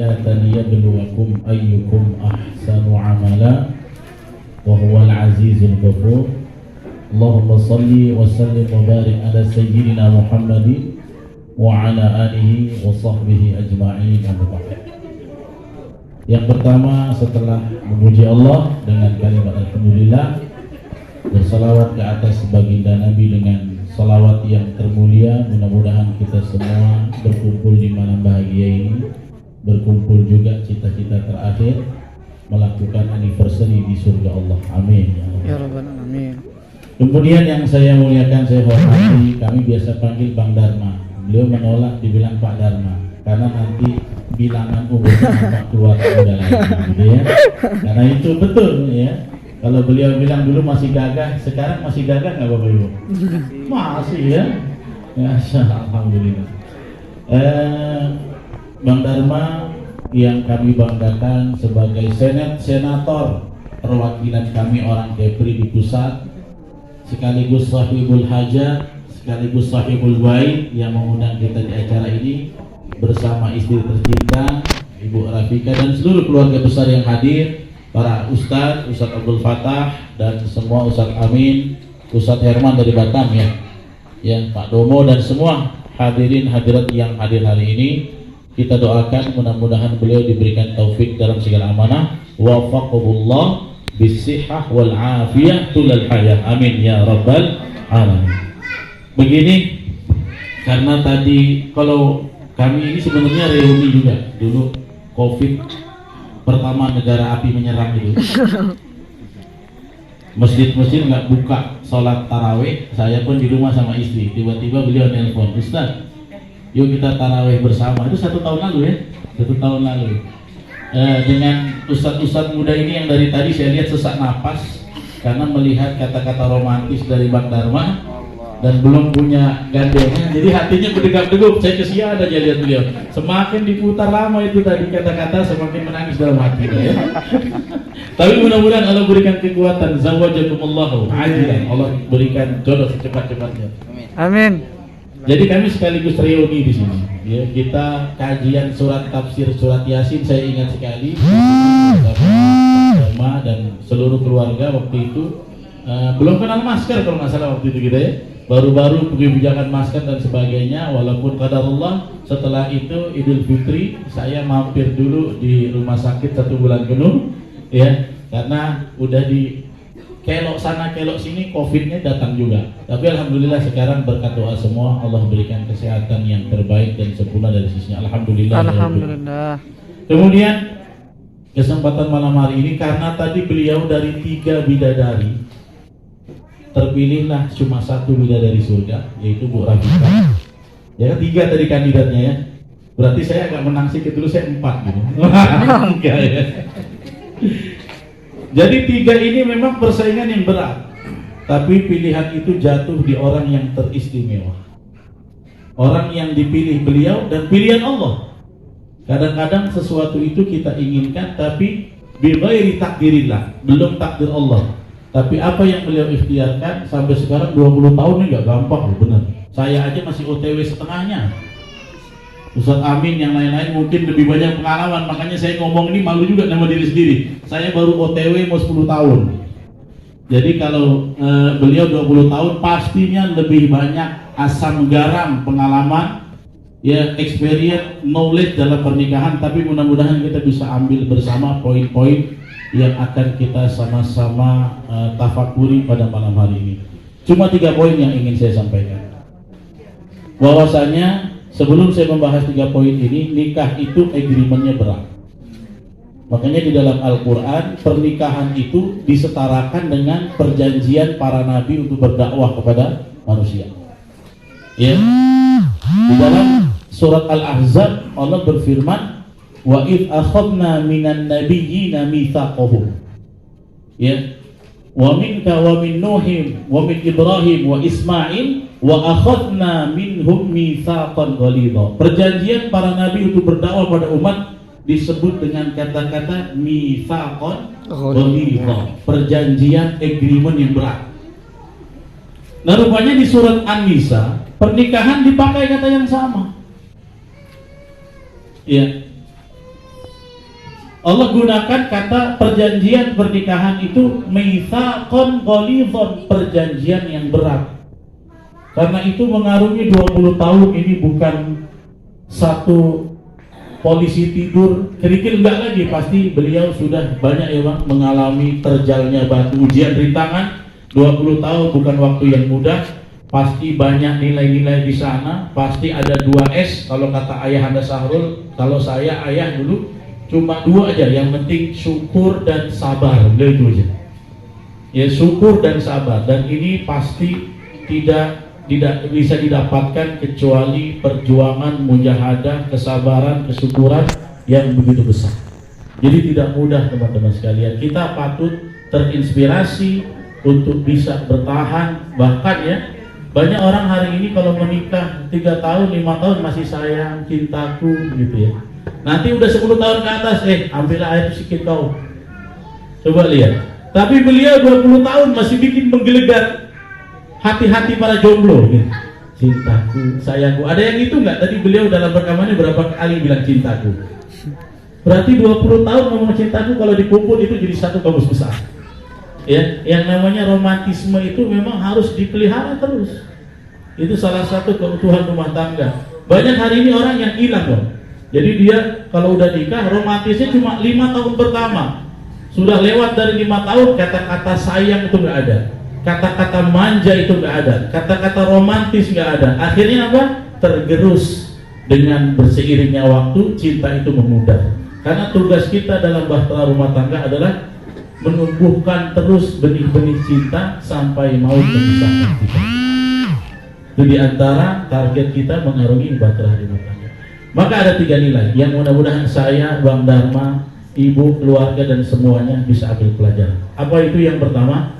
risalatan liyabluwakum ayyukum ahsanu amala wa huwal azizul ghafur. Allahumma salli wa sallim wa barik ala sayyidina Muhammadin wa ala alihi wa sahbihi ajma'in. Yang pertama, setelah memuji Allah dengan kalimat alhamdulillah, bersalawat ke atas baginda Nabi dengan salawat yang termulia. Mudah-mudahan kita semua berkumpul di malam bahagia ini, berkumpul juga cita-cita terakhir, melakukan anniversary di surga Allah. Amin ya Rabbal Alamin. Kemudian yang saya muliakan, saya hormati, kami biasa panggil Bang Dharma. Beliau menolak dibilang Pak Dharma karena nanti bilangan umurnya nampak keluar muda lagi, gitu ya. Karena itu betul ya. Kalau beliau bilang dulu masih gagah, sekarang masih gagah nggak Bapak Ibu? Masih ya. Ya, alhamdulillah. Bang Dharma yang kami banggakan sebagai senator perwakilan kami orang Kepri di pusat, sekaligus sahibul hajat, sekaligus sahibul bait yang mengundang kita di acara ini bersama istri tercinta Ibu Rafika dan seluruh keluarga besar yang hadir, para Ustadz Abdul Fatah dan semua Ustadz Amin, Ustadz Herman dari Batam ya Pak Domo dan semua hadirin hadirat yang hadir hari ini. Kita doakan mudah-mudahan beliau diberikan taufik dalam segala amanah, wafaqahullah bisihhah wal afiyah tulal hayah, amin ya rabbal alamin. Begini, karena tadi kalau kami ini sebenarnya reuni juga dulu COVID pertama negara api menyerang itu. Masjid-masjid nggak buka sholat taraweh, saya pun di rumah sama istri. Tiba-tiba beliau nelpon, Ustaz, yuk kita taraweh bersama. Itu 1 tahun lalu ya, 1 tahun lalu. Dengan ustadz-ustadz muda ini yang dari tadi saya lihat sesak napas karena melihat kata-kata romantis dari Bang Dharma dan belum punya gandengan, jadi hatinya berdegap-degup. Saya kesian aja lihat beliau. Semakin diputar lama itu tadi kata-kata, semakin menangis dalam hati ya. Tapi mudah-mudahan Allah berikan kekuatan. Zawajakumullahu ajilan. Allah berikan jodoh secepat-cepatnya. Amin. Jadi kami sekaligus reuni di sini. Ya, kita kajian surat tafsir surat Yasin. Saya ingat sekali sama dan seluruh keluarga waktu itu belum kenal masker kalau nggak salah waktu itu kita ya. Baru-baru kebijakan masker dan sebagainya. Walaupun qadarullah setelah itu Idul Fitri saya mampir dulu di rumah sakit 1 bulan penuh ya, karena udah di kelok sana kelok sini, COVID-nya datang juga. Tapi alhamdulillah sekarang berkat doa semua Allah berikan kesehatan yang terbaik dan sempurna dari sisinya. Alhamdulillah. Alhamdulillah. Kemudian kesempatan malam hari ini karena tadi beliau dari 3 bidadari, terpilihlah cuma 1 bidadari surga, yaitu Bu Rafika. Ya 3 tadi kandidatnya ya. Berarti saya agak menang sedikit dulu, saya 4 gitu. Enggak ya. Jadi 3 ini memang persaingan yang berat. Tapi pilihan itu jatuh di orang yang teristimewa. Orang yang dipilih beliau dan pilihan Allah. Kadang-kadang sesuatu itu kita inginkan tapi bighairi takdirillah, belum takdir Allah. Tapi apa yang beliau ikhtiarkan sampai sekarang 20 tahun ini nggak gampang loh, benar. Saya aja masih OTW setengahnya. Ustadz Amin yang lain-lain mungkin lebih banyak pengalaman, makanya saya ngomong ini malu juga sama diri sendiri. Saya baru OTW mau 10 tahun. Jadi kalau beliau 20 tahun pastinya lebih banyak asam garam pengalaman, ya experience, knowledge dalam pernikahan. Tapi mudah-mudahan kita bisa ambil bersama poin-poin yang akan kita sama-sama tafakuri pada malam hari ini. Cuma 3 poin yang ingin saya sampaikan. Bahwasanya sebelum saya membahas 3 poin ini, nikah itu agreementnya berat. Makanya di dalam Al-Quran pernikahan itu disetarakan dengan perjanjian para nabi untuk berdakwah kepada manusia. Ya. Di dalam surat Al-Ahzab Allah berfirman, wa id akhadna minan nabiyyina mitsaqahum. Ya. Wa minka wa min Nuhin wa min Ibrahim wa Ismail wa akhadna minhum mitsaqan ghalidha. Perjanjian para nabi untuk berdakwah pada umat disebut dengan kata-kata mitsaqan ghalidha, perjanjian agreement yang berat. Nah, rupanya di surat An-Nisa pernikahan dipakai kata yang sama. Ya. Allah gunakan kata perjanjian pernikahan itu mitsaqan ghalidhan, perjanjian yang berat. Karena itu mengarungi 20 tahun ini bukan satu polisi tidur kerikil, enggak lagi. Pasti beliau sudah banyak yang mengalami terjalnya batu ujian rintangan. 20 tahun bukan waktu yang mudah. Pasti banyak nilai-nilai di sana. Pasti ada 2S kalau kata ayah Anda Sahrul. Kalau saya ayah dulu cuma 2 aja, yang penting syukur dan sabar. Itu aja. Ya, syukur dan sabar. Dan ini pasti tidak bisa didapatkan kecuali perjuangan, mujahadah, kesabaran, kesyukuran yang begitu besar. Jadi tidak mudah teman-teman sekalian. Kita patut terinspirasi untuk bisa bertahan. Bahkan ya, banyak orang hari ini kalau menikah 3 tahun, 5 tahun masih sayang, cintaku gitu ya. Nanti udah 10 tahun ke atas, ambillah air sedikit kau. Coba lihat. Tapi beliau 20 tahun masih bikin menggelegar hati-hati para jomblo gitu. Cintaku, sayangku. Ada yang itu enggak? Tadi beliau dalam rekamannya berapa kali bilang cintaku. Berarti 20 tahun ngomong cintaku, kalau dikumpul itu jadi satu kamus besar. Ya, yang namanya romantisme itu memang harus dipelihara terus. Itu salah satu keutuhan rumah tangga. Banyak hari ini orang yang hilang loh. Jadi dia kalau udah nikah romantisnya cuma 5 tahun pertama. Sudah lewat dari 5 tahun, kata-kata sayang itu enggak ada. Kata-kata manja itu nggak ada, kata-kata romantis nggak ada. Akhirnya apa? Tergerus. Dengan berseiringnya waktu, cinta itu memudar. Karena tugas kita dalam bahtera rumah tangga adalah menumbuhkan terus benih-benih cinta sampai maut memisahkan kita. Itu diantara target kita mengarungi bahtera rumah tangga. Maka ada 3 nilai yang mudah-mudahan saya, Bang Dharma, ibu, keluarga dan semuanya bisa ambil pelajaran. Apa itu? Yang pertama,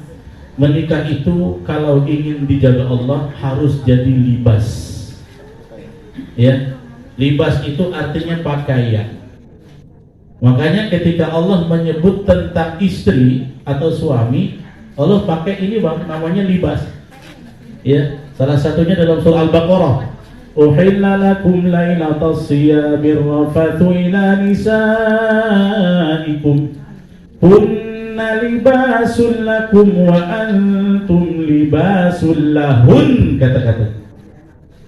menikah itu kalau ingin dijaga Allah harus jadi libas. Ya, libas itu artinya pakaian. Makanya ketika Allah menyebut tentang istri atau suami, Allah pakai ini Bang, namanya libas. Ya, salah satunya dalam surah Al-Baqarah. Uhilla lakum lailatas siyamir rafathu ila nisaikum. Libasul lakum wa antum libasul lahun, kata-kata.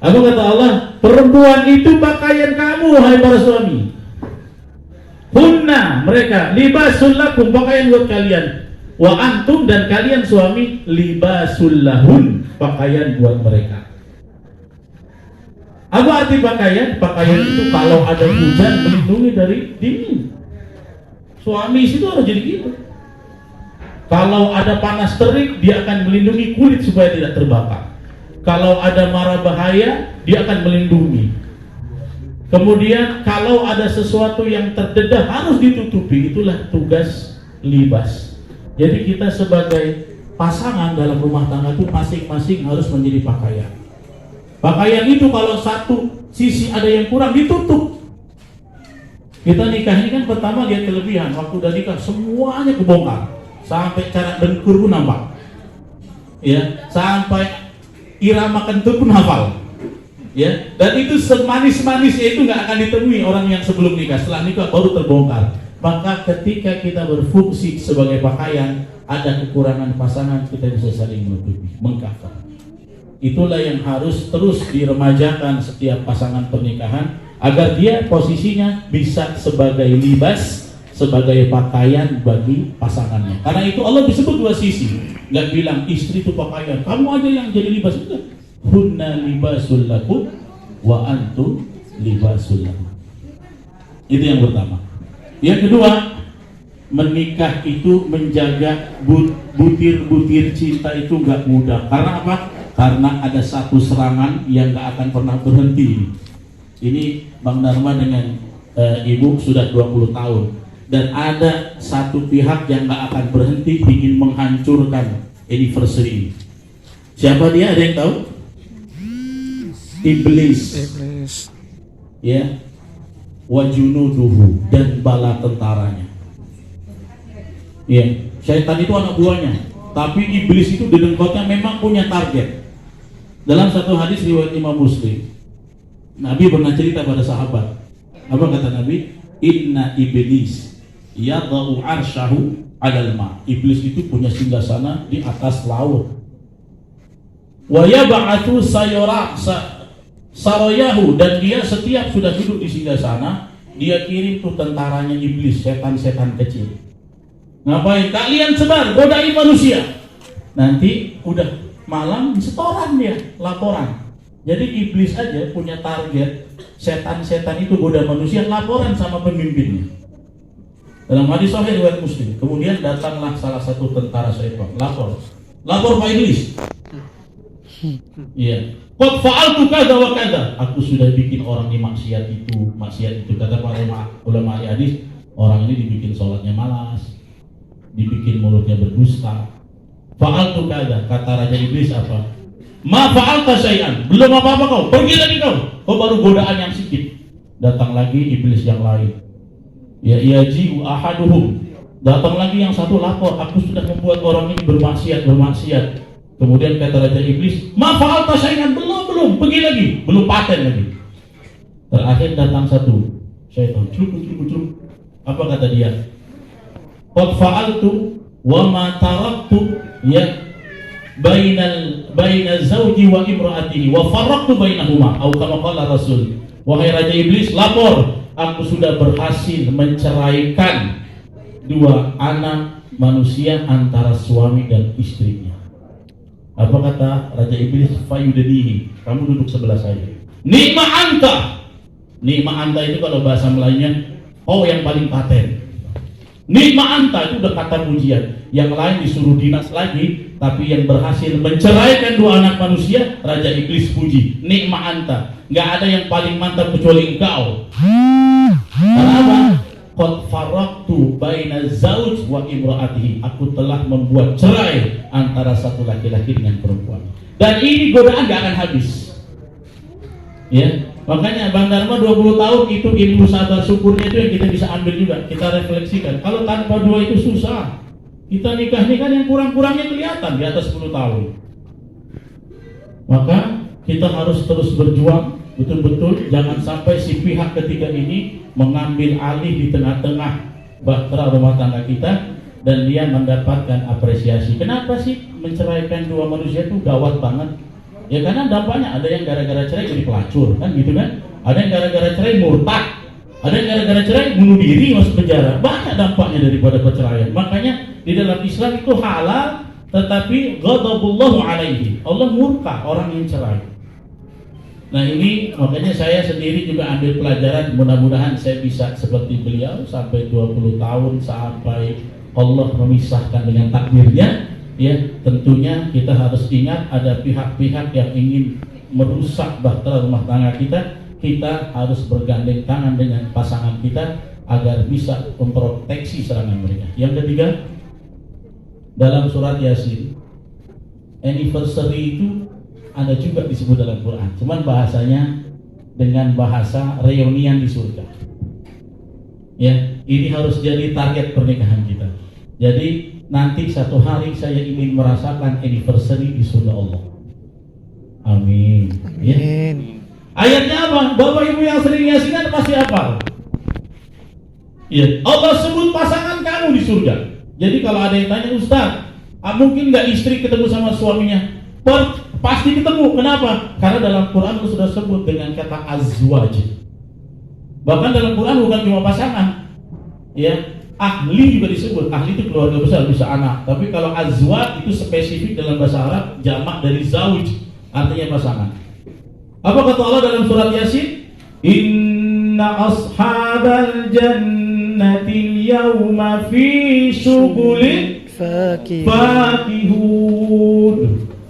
Apa kata Allah? Perempuan itu pakaian kamu, hai para suami. Hunna, mereka, libasul lakum, pakaian buat kalian. Wa antum, dan kalian suami, libasul lahun, pakaian buat mereka. Apa arti pakaian? Pakaian itu kalau ada hujan melindungi dari dingin. Suami itu harus jadi gitu. Kalau ada panas terik, dia akan melindungi kulit supaya tidak terbakar. Kalau ada mara bahaya, dia akan melindungi. Kemudian kalau ada sesuatu yang terdedah harus ditutupi. Itulah tugas libas. Jadi kita sebagai pasangan dalam rumah tangga itu masing-masing harus menjadi pakaian. Pakaian itu kalau satu sisi ada yang kurang, ditutup. Kita nikah ini kan pertama lihat kelebihan. Waktu udah nikah semuanya kebongkar. Sampai cara dengkur pun nampak, ya, sampai irama kentut pun hafal, ya. Dan itu semanis-manisnya itu nggak akan ditemui orang yang sebelum nikah. Setelah nikah baru terbongkar. Maka ketika kita berfungsi sebagai pakaian, ada kekurangan pasangan, kita bisa saling menutupi, mengcover. Itulah yang harus terus diremajakan setiap pasangan pernikahan, agar dia posisinya bisa sebagai libas, sebagai pakaian bagi pasangannya. Karena itu Allah disebut 2 sisi. Nggak bilang istri itu pakaian, kamu aja yang jadi libas. Enggak. Hunna libasul lakum wa antum libasul lahum. Itu yang pertama. Yang kedua, menikah itu menjaga butir-butir cinta itu nggak mudah. Karena apa? Karena ada satu serangan yang nggak akan pernah berhenti. Ini Bang Dharma dengan Ibu sudah 20 tahun. Dan ada satu pihak yang gak akan berhenti ingin menghancurkan anniversary ini. Siapa dia? Ada yang tahu? Iblis. Ya. Wa junuduhu, dan bala tentaranya. Ya, syaitan itu anak buahnya. Tapi iblis itu di dengkotnya memang punya target. Dalam satu hadis riwayat Imam Muslim, Nabi pernah cerita pada sahabat. Apa kata Nabi? Inna iblis yadau arsyahu 'alal ma. Iblis itu punya singgasana di atas laut. Wa yab'atsu sarayahu, dan dia setiap sudah duduk di singgasana, dia kirim tuh tentaranya iblis, setan-setan kecil. Ngapain? Kalian sebar, godai manusia. Nanti udah malam setoran dia, laporan. Jadi iblis aja punya target, setan-setan itu goda manusia, laporan sama pemimpinnya. Dalam hadis sahih riwayat Muslim, kemudian datanglah salah satu tentara syaitan, lapor Pak Iblis. Iya. Qad fa'altu kadza wa kadza. Aku sudah bikin orang ini maksiat itu. Kata para ulama hadis, orang ini dibikin sholatnya malas, dibikin mulutnya berdusta. Fa'altu kadza. Kata Raja Iblis apa? Ma fa'alta syai'an. Belum apa-apa kau. Pergi lagi kau. Kau baru godaan yang sedikit. Datang lagi iblis yang lain. Ya yaji'u ahaduhum. Datang lagi yang satu lapor, aku sudah membuat orang ini bermaksiat. Kemudian kata Raja Iblis, ma fa'alta syai'an, belum, pergi lagi, belum paten lagi. Terakhir datang satu syaitan, curuk. Apa kata dia? Qad fa'altu wa ma taraktu ya baina zawji wa imra'atihi wa farraqtu bainahuma, atau kama qala Rasul. Wahai Raja Iblis, lapor, aku sudah berhasil menceraikan dua anak manusia antara suami dan istrinya. Apa kata Raja Iblis? Fayudadihi, kamu duduk sebelah saya. Ni'ma anta itu kalau bahasa Melayunya, oh yang paling paten. Ni'ma anta itu udah kata pujian. Yang lain disuruh dinas lagi, tapi yang berhasil menceraikan dua anak manusia, Raja Iblis puji. Ni'ma anta, nggak ada yang paling mantap kecuali engkau. Kenapa? Qad farraqtu baina zauj wa imra'atihi. Aku telah membuat cerai antara satu laki-laki dengan perempuan. Dan ini godaan gak akan habis. Ya, makanya Bang Dharma 20 tahun itu ilmu sabar syukurnya itu yang kita bisa ambil juga, kita refleksikan. Kalau tanpa dua itu susah. Kita nikah kan yang kurang-kurangnya kelihatan di atas 10 tahun. Maka kita harus terus berjuang betul-betul, jangan sampai si pihak ketiga ini mengambil alih di tengah-tengah bahtera rumah tangga kita dan dia mendapatkan apresiasi. Kenapa sih menceraikan dua manusia itu gawat banget? Ya karena dampaknya ada yang gara-gara cerai jadi pelacur, kan gitu kan? Ada yang gara-gara cerai murtad, ada yang gara-gara cerai bunuh diri masuk penjara. Banyak dampaknya daripada perceraian. Makanya di dalam Islam itu halal, tetapi ghadabullahu alaihi, Allah murka orang yang cerai. Nah ini makanya saya sendiri juga ambil pelajaran, mudah-mudahan saya bisa seperti beliau sampai 20 tahun sampai Allah memisahkan dengan takdirnya. Ya tentunya kita harus ingat ada pihak-pihak yang ingin merusak bahtera rumah tangga kita. Kita harus bergandeng tangan dengan pasangan kita agar bisa memproteksi serangan mereka. Yang ketiga, dalam surat Yasin, anniversary itu ada juga disebut dalam Quran, cuman bahasanya dengan bahasa reunian di surga. Ya, ini harus jadi target pernikahan kita. Jadi nanti satu hari saya ingin merasakan anniversary di surga Allah. Amin. Ya. Ayatnya apa? Bapak Ibu yang sering yasinan pasti apa? Ya, Allah sebut pasangan kamu di surga. Jadi kalau ada yang tanya, Ustaz, mungkin nggak istri ketemu sama suaminya? Pasti ketemu. Kenapa? Karena dalam Quran sudah sebut dengan kata azwaj. Bahkan dalam Quran bukan cuma pasangan, ya, ahli juga disebut. Ahli itu keluarga besar, bisa anak. Tapi kalau azwaj itu spesifik dalam bahasa Arab, jamak dari zauj, artinya pasangan. Apa kata Allah dalam surat Yasin? Inna ashabal jannati yawma fi syugulin fakihun.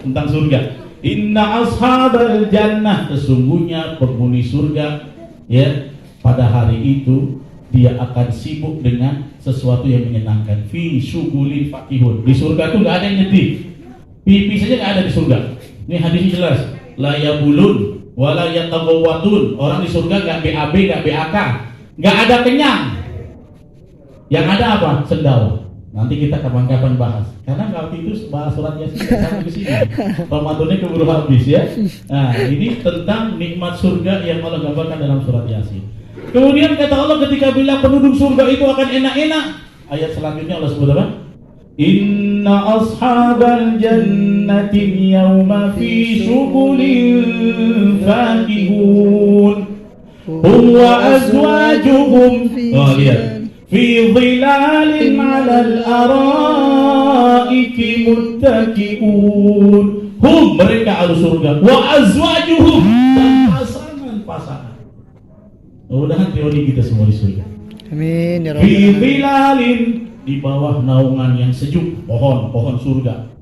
Tentang surga. Inna ashabal jannah, sesungguhnya penghuni surga, ya, pada hari itu dia akan sibuk dengan sesuatu yang menyenangkan. Fi syugulin fakihun. Di surga itu nggak ada yang nyedih. Pipi saja nggak ada di surga. Ini hadisnya jelas. La yabulun wala yatabawwatun. Orang di surga nggak BAB, nggak BAK, nggak ada kenyang. Yang ada apa? Sendawa. Nanti kita kapan-kapan bahas. Karena waktu itu bahas surat Yasin sampai ke sini. Ramadannya keburu habis ya. Nah, ini tentang nikmat surga yang Allah gambarkan dalam surat Yasin. Kemudian kata Allah ketika bilang penduduk surga itu akan enak-enak, ayat selanjutnya Allah sebut apa? Inna ashabal jannati yawma fi syugulin fakihun hum wa azwajuhum lihat fi dhilalin 'alal araiki muttaqiun hum mereka ahli surga wa azwajuhum dan pasangan-pasangan. Mudah-mudahan teori kita semua di surga. Amin ya Fi rabbal dhilalin di bawah naungan yang sejuk, pohon surga.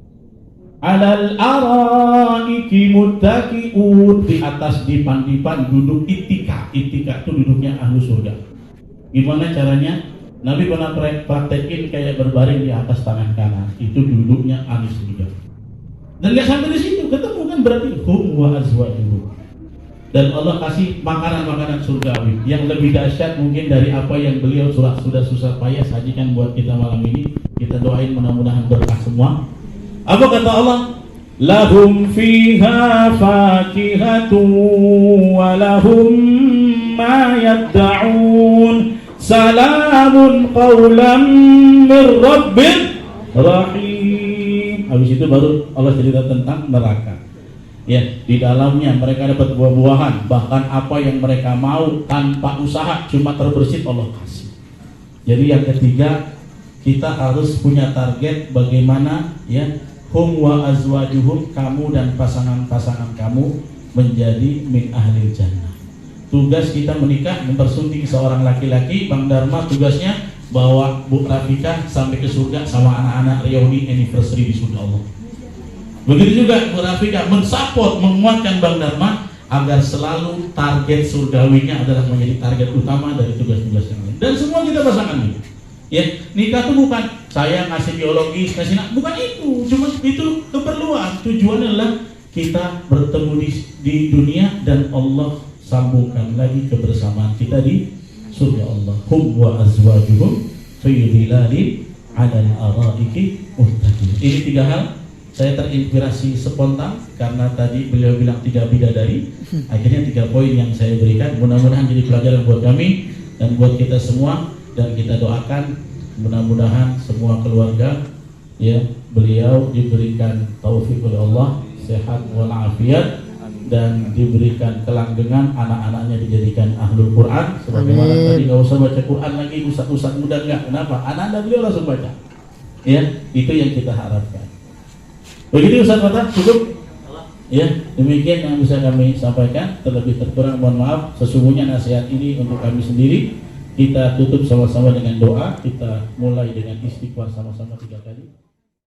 Alal araiki muttaqiun di atas dipan-dipan duduk itika. Itika itu duduknya ahlu surga. Gimana caranya? Nabi pernah praktekin kayak berbaring di atas tangan kanan. Itu duduknya ahlu surga. Dan gak sampai di situ, ketemu kan berarti hum wa azwajuhum. Dan Allah kasih makanan-makanan surgawi yang lebih dahsyat mungkin dari apa yang beliau sudah susah payah sajikan buat kita malam ini. Kita doain mudah-mudahan berkah semua. Apa kata Allah? Lahum fiha fakihatun wa lahum ma yadda'un salamun qawlan min rabbir rahim. Habis itu baru Allah cerita tentang neraka. Ya, di dalamnya mereka dapat buah-buahan, bahkan apa yang mereka mau tanpa usaha, cuma terbersit Allah kasih. Jadi yang ketiga, kita harus punya target bagaimana ya hum wa azwajuhum, kamu dan pasangan-pasangan kamu menjadi min ahlil jannah. Tugas kita menikah, mempersunting seorang laki-laki. Bang Dharma tugasnya bawa Bu Rafika sampai ke surga sama anak-anak reuni anniversary di surga Allah. Begitu juga Bu Rafika mensupport, menguatkan Bang Dharma agar selalu target surgawinya adalah menjadi target utama dari tugas-tugas yang lain. Dan semua kita pasangan ini. Ya, nikah itu bukan saya ngasih biologis, ngasih bukan itu, cuma itu keperluan. Tujuannya adalah kita bertemu di dunia dan Allah sambungkan lagi kebersamaan kita di surga Allah. Hum wa azwajuhum fi dhilalin 'alal araiki muttaqin. Ini tiga hal. Saya terinspirasi spontan karena tadi beliau bilang 3 bidadari. Akhirnya 3 poin yang saya berikan. Mudah-mudahan jadi pelajaran buat kami dan buat kita semua, dan kita doakan mudah-mudahan semua keluarga ya beliau diberikan taufik oleh Allah, sehat walafiat, dan diberikan kelanggengan, anak-anaknya dijadikan ahlul Quran. Sebagaimana tadi nggak usah baca Quran lagi, ustaz muda enggak. Kenapa? Anak-anak beliau langsung baca. Ya, itu yang kita harapkan. Begitu Ustaz Fatah, cukup? Ya, demikian yang bisa kami sampaikan. Terlebih terkurang mohon maaf. Sesungguhnya nasihat ini untuk kami sendiri. Kita tutup sama-sama dengan doa. Kita mulai dengan istighfar sama-sama 3 kali.